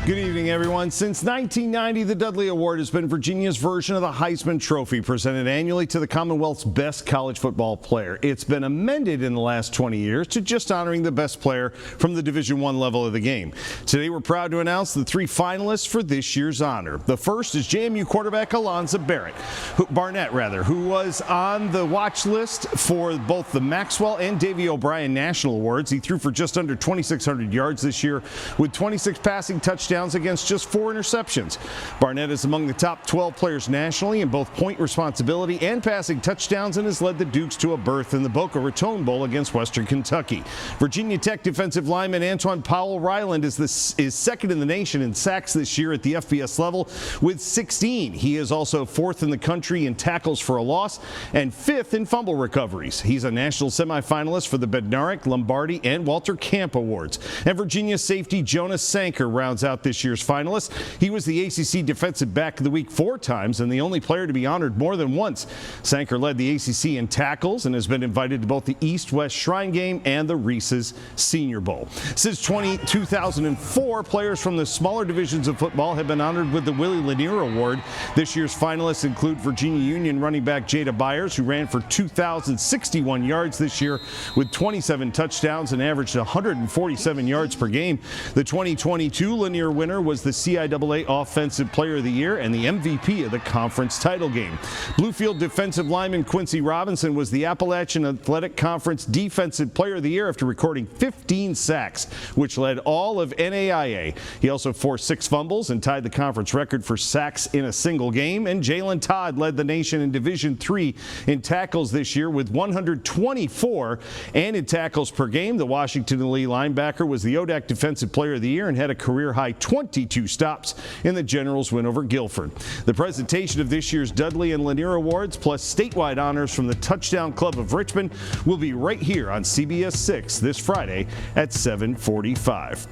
Good evening, everyone. Since 1990, the Dudley Award has been Virginia's version of the Heisman Trophy, presented annually to the Commonwealth's best college football player. It's been amended in the last 20 years to just honoring the best player from the Division I level of the game. Today, we're proud to announce the three finalists for this year's honor. The first is JMU quarterback Alonzo Barnett, who was on the watch list for both the Maxwell and Davey O'Brien National Awards. He threw for just under 2,600 yards this year with 26 passing touchdowns against just 4 interceptions. Barnett is among the top 12 players nationally in both point responsibility and passing touchdowns and has led the Dukes to a berth in the Boca Raton Bowl against Western Kentucky. Virginia Tech defensive lineman Antoine Powell-Ryland is second in the nation in sacks this year at the FBS level with 16. He is also fourth in the country in tackles for a loss and fifth in fumble recoveries. He's a national semifinalist for the Bednarik, Lombardi, and Walter Camp Awards. And Virginia safety Jonas Sanker rounds out this year's finalists. He was the ACC Defensive Back of the Week 4 times and the only player to be honored more than once. Sanker led the ACC in tackles and has been invited to both the East-West Shrine Game and the Reese's Senior Bowl. Since 2004, players from the smaller divisions of football have been honored with the Willie Lanier Award. This year's finalists include Virginia Union running back Jada Byers, who ran for 2,061 yards this year with 27 touchdowns and averaged 147 yards per game. The 2022 Lanier winner was the CIAA Offensive Player of the Year and the MVP of the conference title game. Bluefield defensive lineman Quincy Robinson was the Appalachian Athletic Conference Defensive Player of the Year after recording 15 sacks, which led all of NAIA. He also forced 6 fumbles and tied the conference record for sacks in a single game. And Jalen Todd led the nation in Division III in tackles this year with 124, and in tackles per game, the Washington Lee linebacker was the ODAC Defensive Player of the Year and had a career-high 22 stops in the Generals' win over Guilford. The presentation of this year's Dudley and Lanier Awards, plus statewide honors from the Touchdown Club of Richmond, will be right here on CBS 6 this Friday at 7:45.